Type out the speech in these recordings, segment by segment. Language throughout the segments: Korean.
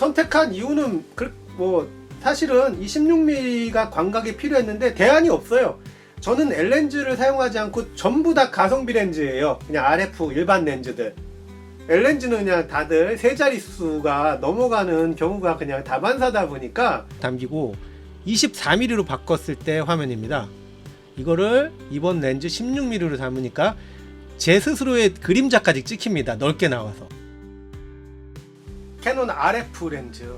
선택한 이유는 뭐 사실은 이 16mm가 광각이 필요했는데 대안이 없어요. 저는 L렌즈를 사용하지 않고 전부 다 가성비 렌즈예요. 그냥 RF 일반 렌즈들. L렌즈는 그냥 다들 세 자릿수가 넘어가는 경우가 그냥 다반사다 보니까 담기고 24mm로 바꿨을 때 화면입니다. 이거를 이번 렌즈 16mm로 담으니까 제 스스로의 그림자까지 찍힙니다. 넓게 나와서. 캐논 RF 렌즈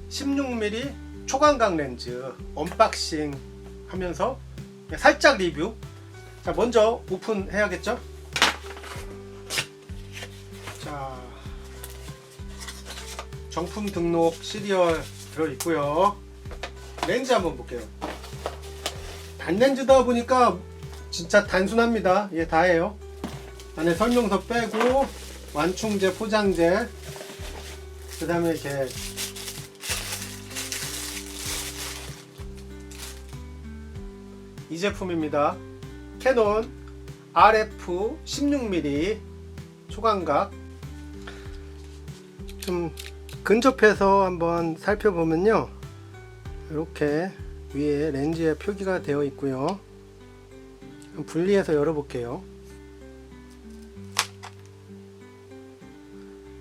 16mm 초광각 렌즈 언박싱 하면서 살짝 리뷰. 자, 먼저 오픈해야겠죠? 자, 정품 등록 시리얼 들어있고요. 렌즈 한번 볼게요. 단렌즈다 보니까 진짜 단순합니다. 이게 다예요. 안에 설명서 빼고 완충제, 포장재, 그 다음에 이렇게 이 제품입니다. 캐논 RF 16mm 초광각. 좀 근접해서 한번 살펴보면요, 이렇게 위에 렌즈에 표기가 되어 있고요. 분리해서 열어볼게요.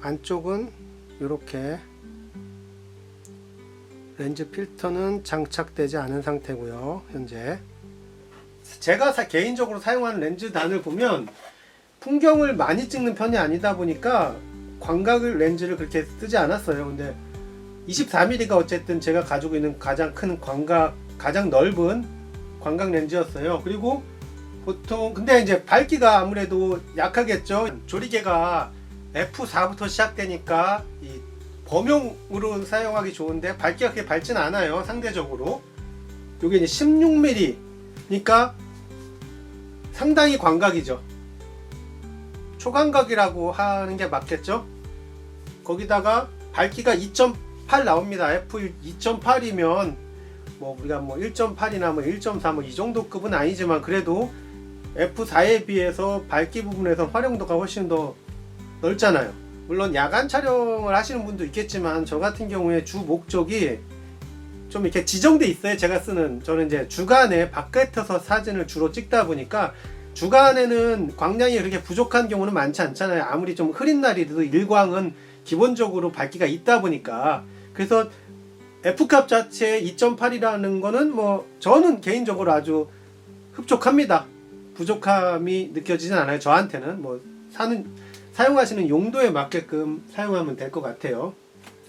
안쪽은 이렇게 렌즈 필터는 장착되지 않은 상태고요. 현재 제가 개인적으로 사용하는 렌즈단을 보면 풍경을 많이 찍는 편이 아니다 보니까 광각 렌즈를 그렇게 쓰지 않았어요. 근데 24mm가 어쨌든 제가 가지고 있는 가장 큰 가장 넓은 광각 렌즈였어요. 그리고 보통 근데 이제 밝기가 아무래도 약하겠죠. 조리개가 F4부터 시작되니까 이 범용으로 사용하기 좋은데 밝기가 그렇게 밝진 않아요. 상대적으로 이게 이제 16mm니까 상당히 광각이죠. 초광각이라고 하는 게 맞겠죠. 거기다가 밝기가 2.8 나옵니다. F 2.8이면 뭐 우리가 뭐 1.8이나 뭐 1.4 뭐 이 정도 급은 아니지만 그래도 F4에 비해서 밝기 부분에서 활용도가 훨씬 더 넓잖아요. 물론 야간 촬영을 하시는 분도 있겠지만 저 같은 경우에 주 목적이 좀 이렇게 지정돼 있어요. 저는 이제 주간에 바깥에서 사진을 주로 찍다 보니까 주간에는 광량이 그렇게 부족한 경우는 많지 않잖아요. 아무리 좀 흐린 날이라도 일광은 기본적으로 밝기가 있다 보니까. 그래서 F값 자체 2.8이라는 거는 뭐 저는 개인적으로 아주 흡족합니다. 부족함이 느껴지진 않아요. 저한테는 뭐 사용하시는 용도에 맞게끔 사용하면 될 것 같아요.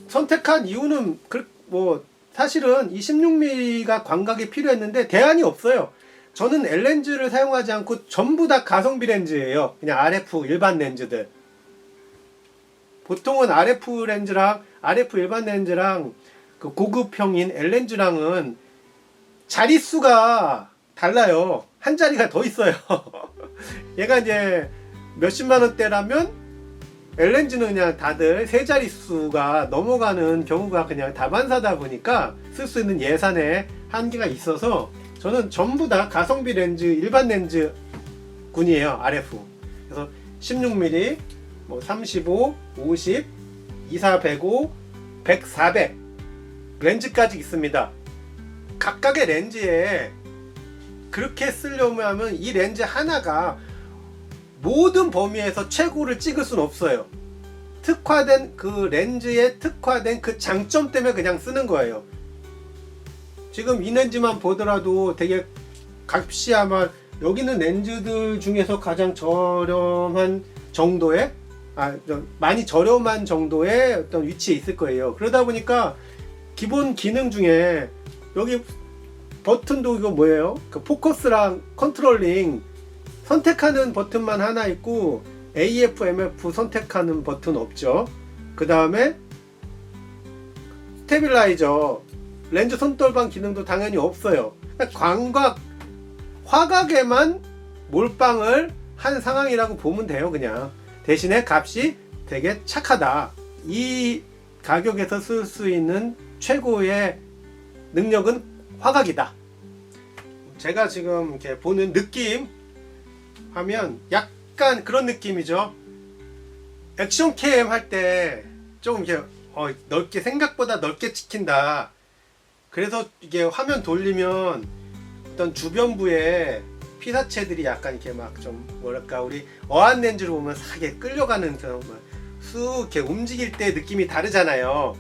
선택한 이유는 뭐 사실은 이 16mm가 광각이 필요했는데 대안이 없어요. 저는 L렌즈를 사용하지 않고 전부 다 가성비 렌즈예요. 그냥 RF 일반 렌즈들. 보통은 RF 일반 렌즈랑 그 고급형인 L렌즈랑은 자릿수가 달라요. 한 자리가 더 있어요. 얘가 이제 몇십만 원대라면 L렌즈는 그냥 다들 세 자릿수가 넘어가는 경우가 그냥 다반사다 보니까 쓸 수 있는 예산에 한계가 있어서 저는 전부 다 가성비 렌즈 일반 렌즈 군이에요. RF. 그래서 16mm, 뭐 35, 50, 24, 105, 100, 400 렌즈까지 있습니다. 각각의 렌즈에 그렇게 쓰려면 하면 이 렌즈 하나가 모든 범위에서 최고를 찍을 수는 없어요. 특화된 그 렌즈에 특화된 그 장점 때문에 그냥 쓰는 거예요. 지금 이 렌즈만 보더라도 되게 값이 아마 여기 있는 렌즈들 중에서 가장 저렴한 정도의 많이 저렴한 정도의 어떤 위치에 있을 거예요. 그러다 보니까 기본 기능 중에 여기 버튼도 이거 뭐예요? 그 포커스랑 컨트롤링 선택하는 버튼만 하나 있고 AF, MF 선택하는 버튼 없죠. 그 다음에 스테빌라이저 렌즈 손떨방 기능도 당연히 없어요. 광각 화각에만 몰빵을 한 상황이라고 보면 돼요. 그냥 대신에 값이 되게 착하다. 이 가격에서 쓸 수 있는 최고의 능력은 화각이다. 제가 지금 이렇게 보는 느낌 하면 약간 그런 느낌이죠. 액션캠 할 때 조금 이렇게 넓게 생각보다 넓게 찍힌다. 그래서 이게 화면 돌리면 어떤 주변부에 피사체들이 약간 이렇게 막 좀 뭐랄까 우리 어안 렌즈로 보면 싹 끌려가는 그런 쑥 이렇게 움직일 때 느낌이 다르잖아요.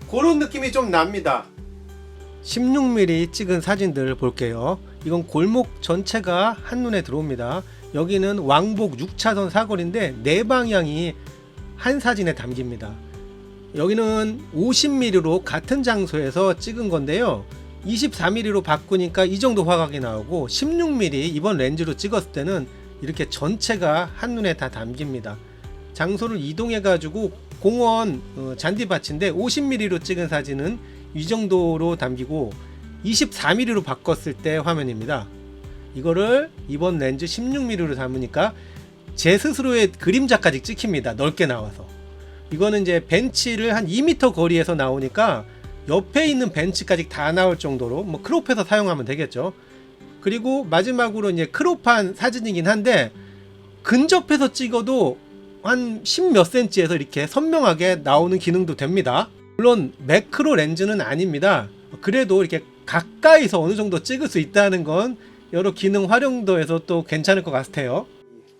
그런 느낌이 좀 납니다. 16mm 찍은 사진들 볼게요. 이건 골목 전체가 한눈에 들어옵니다. 여기는 왕복 6차선 사거리인데 네 방향이 한 사진에 담깁니다. 여기는 50mm로 같은 장소에서 찍은 건데요. 24mm로 바꾸니까 이 정도 화각이 나오고 16mm 이번 렌즈로 찍었을 때는 이렇게 전체가 한눈에 다 담깁니다. 장소를 이동해 가지고 공원 잔디밭인데 50mm로 찍은 사진은 이 정도로 담기고 24mm로 바꿨을 때 화면입니다. 이거를 이번 렌즈 16mm로 담으니까 제 스스로의 그림자까지 찍힙니다. 넓게 나와서. 이거는 이제 벤치를 한 2m 거리에서 나오니까 옆에 있는 벤치까지 다 나올 정도로 뭐 크롭해서 사용하면 되겠죠. 그리고 마지막으로 이제 크롭한 사진이긴 한데 근접해서 찍어도 한 10 몇 cm에서 이렇게 선명하게 나오는 기능도 됩니다. 물론 매크로 렌즈는 아닙니다. 그래도 이렇게 가까이서 어느 정도 찍을 수 있다는 건 여러 기능 활용도에서 또 괜찮을 것 같아요.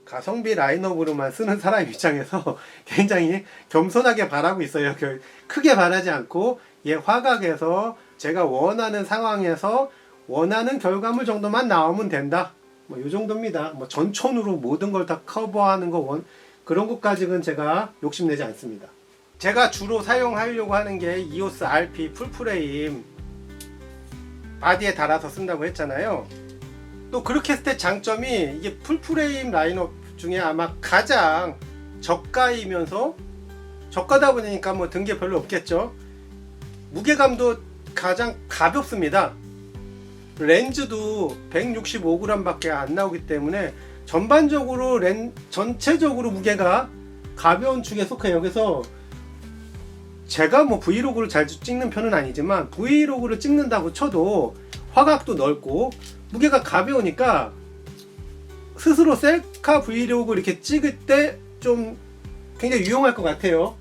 가성비 라인업으로만 쓰는 사람 입장에서 굉장히 겸손하게 바라고 있어요. 크게 바라지 않고 화각에서 제가 원하는 상황에서 원하는 결과물 정도만 나오면 된다. 뭐 이 정도입니다. 뭐 전촌으로 모든 걸 다 커버하는 거 그런 것까지는 제가 욕심내지 않습니다. 제가 주로 사용하려고 하는 게 EOS RP 풀프레임 바디에 달아서 쓴다고 했잖아요. 또 그렇게 했을 때 장점이 이게 풀프레임 라인업 중에 아마 가장 저가이면서 저가다 보니까 뭐 든 게 별로 없겠죠. 무게감도 가장 가볍습니다. 렌즈도 165g 밖에 안 나오기 때문에 전반적으로 전체적으로 무게가 가벼운 축에 속해요. 그래서 제가 뭐 브이로그를 잘 찍는 편은 아니지만 브이로그를 찍는다고 쳐도 화각도 넓고 무게가 가벼우니까 스스로 셀카 브이로그 이렇게 찍을 때 좀 굉장히 유용할 것 같아요.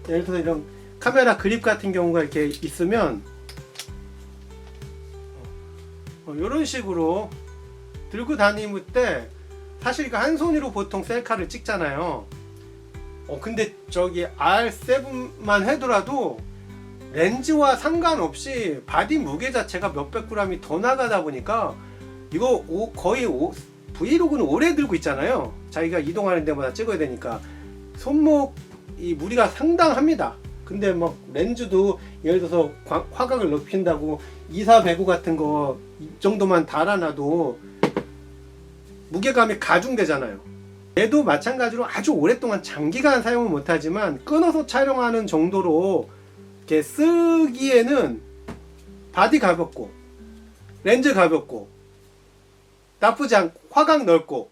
예를 들어서 이런 카메라 그립 같은 경우가 이렇게 있으면 이런 식으로 들고 다니는 때 사실 한 손으로 보통 셀카를 찍잖아요. 근데 저기 R7만 해더라도 렌즈와 상관없이 바디 무게 자체가 몇백 g이 더 나가다 보니까 이거 거의 브이로그는 오래 들고 있잖아요. 자기가 이동하는 데마다 찍어야 되니까 손목 이 무리가 상당합니다. 근데 막 렌즈도 예를 들어서 화각을 높인다고 24배구 같은 거 이 정도만 달아놔도 무게감이 가중되잖아요. 얘도 마찬가지로 아주 오랫동안 장기간 사용을 못하지만 끊어서 촬영하는 정도로 이렇게 쓰기에는 바디 가볍고 렌즈 가볍고 나쁘지 않고 화각 넓고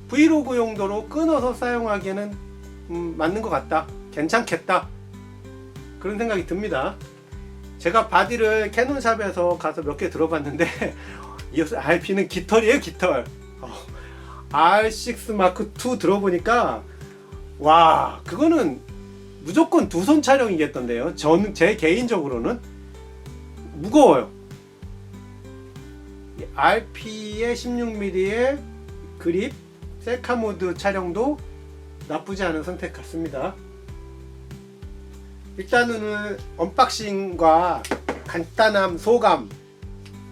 브이로그 용도로 끊어서 사용하기에는 맞는 것 같다. 괜찮겠다. 그런 생각이 듭니다. 제가 바디를 캐논샵에서 가서 몇 개 들어봤는데 EOS RP는 깃털이에요. 깃털. R6 마크 2 들어보니까 와 그거는 무조건 두 손 촬영이겠던데요. 저는 제 개인적으로는 무거워요. RP의 16mm의 그립 셀카 모드 촬영도 나쁘지 않은 선택 같습니다. 일단은 언박싱과 간단한 소감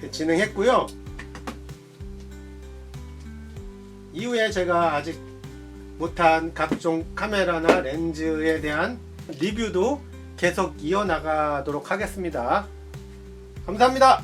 진행했고요. 이후에 제가 아직 못한 각종 카메라나 렌즈에 대한 리뷰도 계속 이어나가도록 하겠습니다. 감사합니다.